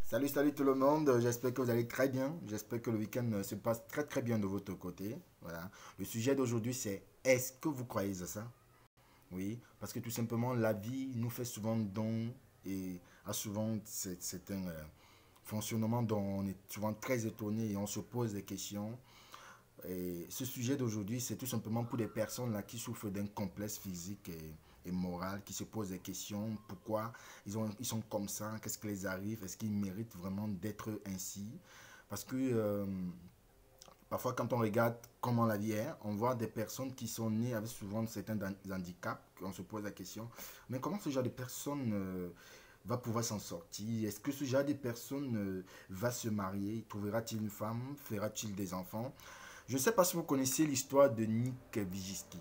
Salut, salut tout le monde. J'espère que vous allez très bien. J'espère que le week-end se passe très très bien de votre côté. Voilà. Le sujet d'aujourd'hui c'est est-ce que vous croyez à ça? Oui, parce que tout simplement la vie nous fait souvent don et a souvent c'est un fonctionnement dont on est souvent très étonné et on se pose des questions. Et ce sujet d'aujourd'hui, c'est tout simplement pour des personnes là qui souffrent d'un complexe physique et moral, qui se posent des questions, pourquoi ils sont comme ça, qu'est-ce qui les arrive, est-ce qu'ils méritent vraiment d'être ainsi. Parce que parfois quand on regarde comment la vie est, on voit des personnes qui sont nées avec souvent certains handicaps, on se pose la question, mais comment ce genre de personne va pouvoir s'en sortir? Est-ce que ce genre de personne va se marier? Trouvera-t-il une femme? Fera-t-il des enfants? Je ne sais pas si vous connaissez l'histoire de Nick Vujicic.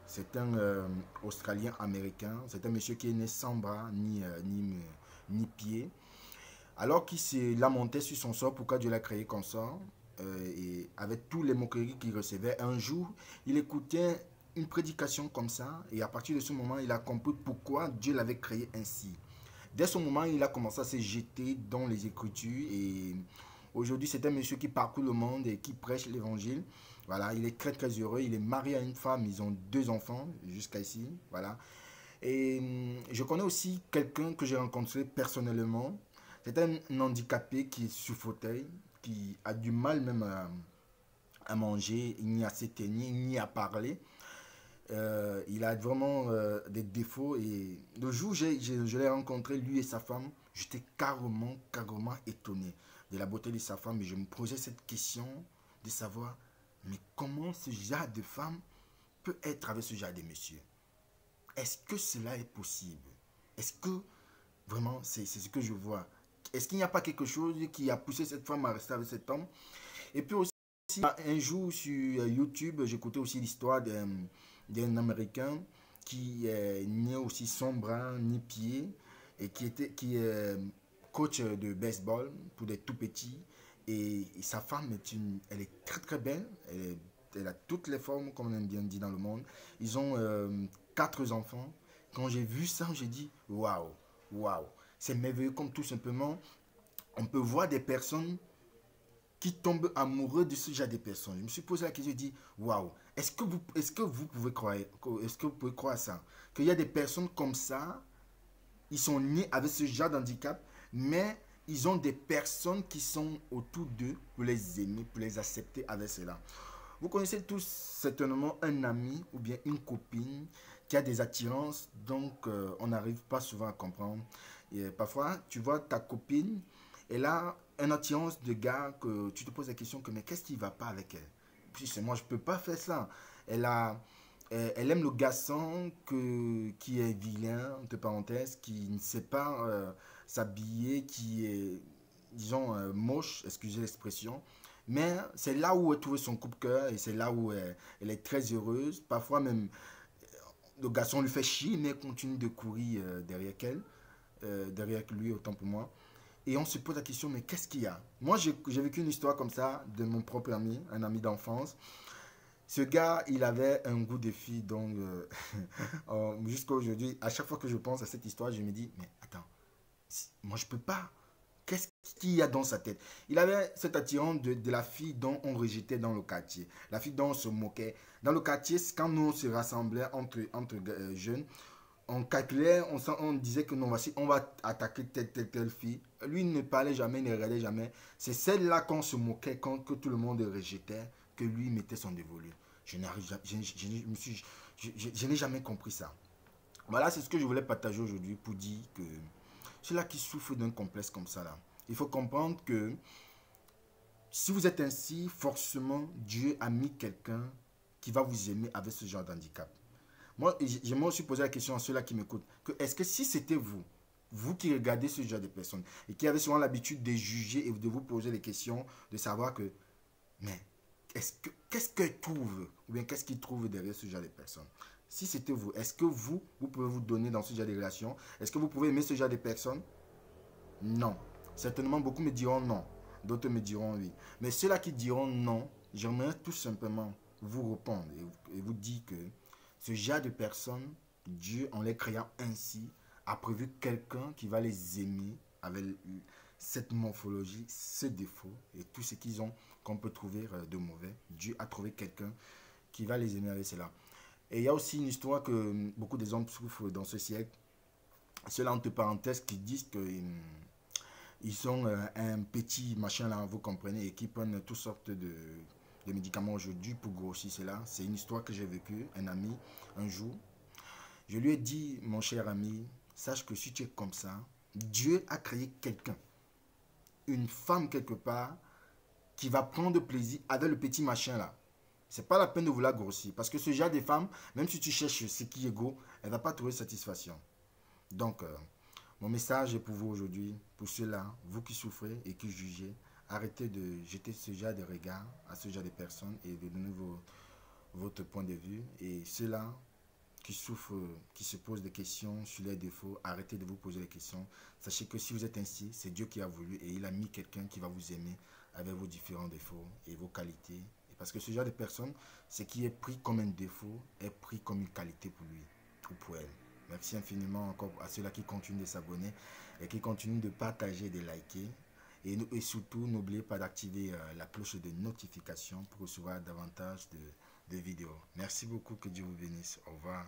C'est un Australien américain. C'est un monsieur qui est né sans bras ni pied. Alors qu'il s'est lamenté sur son sort, pourquoi Dieu l'a créé comme ça, et avec tous les moqueries qu'il recevait, un jour, il écoutait une prédication comme ça, et à partir de ce moment, il a compris pourquoi Dieu l'avait créé ainsi. Dès ce moment, il a commencé à se jeter dans les Écritures et aujourd'hui, c'est un monsieur qui parcourt le monde et qui prêche l'évangile. Voilà, il est très très heureux. Il est marié à une femme, ils ont deux enfants jusqu'à ici. Voilà. Et je connais aussi quelqu'un que j'ai rencontré personnellement. C'est un handicapé qui est sous fauteuil, qui a du mal même à manger, ni à s'éteigner, ni à parler. Il a vraiment des défauts et le jour où je l'ai rencontré, lui et sa femme, j'étais carrément étonné de la beauté de sa femme et je me posais cette question de savoir, mais comment ce genre de femme peut être avec ce genre de monsieur? Est-ce que cela est possible? Est-ce que vraiment c'est ce que je vois? Est-ce qu'il n'y a pas quelque chose qui a poussé cette femme à rester avec cet homme? Et puis aussi, un jour sur YouTube, j'écoutais aussi l'histoire d'un Américain qui est né aussi sans bras ni pied et qui est coach de baseball pour des tout petits. Et sa femme elle est très très belle. Elle a toutes les formes, comme on aime bien dit dans le monde. Ils ont quatre enfants. Quand j'ai vu ça, j'ai dit waouh, waouh. C'est merveilleux comme tout simplement on peut voir des personnes qui tombent amoureux de ce genre de personnes. Je me suis posé la question, je dis, waouh, est-ce que vous pouvez croire, est-ce que vous pouvez croire ça? Qu'il y a des personnes comme ça, ils sont nés avec ce genre d'handicap, mais ils ont des personnes qui sont autour d'eux pour les aimer, pour les accepter avec cela. Vous connaissez tous certainement un ami ou bien une copine qui a des attirances, donc on n'arrive pas souvent à comprendre. Et parfois, tu vois ta copine, elle a un attirance de gars que tu te poses la question que mais qu'est-ce qui ne va pas avec elle? Puis c'est moi, je ne peux pas faire ça. Elle a, elle aime le garçon qui est vilain, entre parenthèses, qui ne sait pas s'habiller, qui est, disons, moche, excusez l'expression. Mais c'est là où elle trouve son coup-de-cœur et c'est là où elle est très heureuse. Parfois même, le garçon lui fait chier, mais elle continue de courir derrière lui, autant pour moi. Et on se pose la question, mais qu'est-ce qu'il y a? Moi, j'ai vécu une histoire comme ça de mon propre ami, un ami d'enfance. Ce gars, il avait un goût de fille, donc jusqu'à aujourd'hui, à chaque fois que je pense à cette histoire, je me dis, mais attends, moi je peux pas. Qu'est-ce qu'il y a dans sa tête? Il avait cette attirance de la fille dont on rejetait dans le quartier, la fille dont on se moquait. Dans le quartier, quand nous on se rassemblait entre jeunes, on calculait, on disait que non, voici, on va attaquer telle fille. Lui il ne parlait jamais, il ne regardait jamais. C'est celle-là qu'on se moquait, que tout le monde rejetait, que lui mettait son dévolu. Je n'arrive jamais, je n'ai jamais compris ça. Voilà, c'est ce que je voulais partager aujourd'hui pour dire que ceux-là qui souffrent d'un complexe comme ça, là, il faut comprendre que si vous êtes ainsi, forcément, Dieu a mis quelqu'un qui va vous aimer avec ce genre d'handicap. Moi, j'aimerais aussi poser la question à ceux-là qui m'écoutent, que est-ce que si c'était vous, vous qui regardez ce genre de personnes et qui avez souvent l'habitude de juger et de vous poser des questions, de savoir que, mais qu'est-ce qu'ils trouvent ou bien qu'est-ce qu'ils trouvent derrière ce genre de personnes? Si c'était vous, est-ce que vous pouvez vous donner dans ce genre de relation? Est-ce que vous pouvez aimer ce genre de personnes? Non. Certainement, beaucoup me diront non. D'autres me diront oui. Mais ceux-là qui diront non, j'aimerais tout simplement vous répondre et vous dire que ce genre de personnes, Dieu, en les créant ainsi, a prévu quelqu'un qui va les aimer avec cette morphologie, ce défaut et tout ce qu'ils ont qu'on peut trouver de mauvais. Dieu a trouvé quelqu'un qui va les aimer avec cela. Et il y a aussi une histoire que beaucoup des hommes souffrent dans ce siècle. Cela entre parenthèses qui disent que ils ont un petit machin là, vous comprenez, et qui prennent toutes sortes de médicaments aujourd'hui pour grossir cela. C'est une histoire que j'ai vécue, un ami, un jour. Je lui ai dit, mon cher ami, sache que si tu es comme ça, Dieu a créé quelqu'un, une femme quelque part, qui va prendre plaisir avec le petit machin là. C'est pas la peine de vouloir grossir. Parce que ce genre de femme, même si tu cherches ce qui est beau, elle ne va pas trouver satisfaction. Donc, mon message est pour vous aujourd'hui, pour ceux-là, vous qui souffrez et qui jugez, arrêtez de jeter ce genre de regard à ce genre de personnes et de donner votre point de vue. Et ceux-là qui souffrent, qui se posent des questions sur les défauts, arrêtez de vous poser des questions. Sachez que si vous êtes ainsi, c'est Dieu qui a voulu et il a mis quelqu'un qui va vous aimer avec vos différents défauts et vos qualités. Parce que ce genre de personne, ce qui est pris comme un défaut, est pris comme une qualité pour lui ou pour elle. Merci infiniment encore à ceux-là qui continuent de s'abonner et qui continuent de partager, de liker. Et surtout, n'oubliez pas d'activer la cloche de notification pour recevoir davantage de vidéos. Merci beaucoup, que Dieu vous bénisse. Au revoir.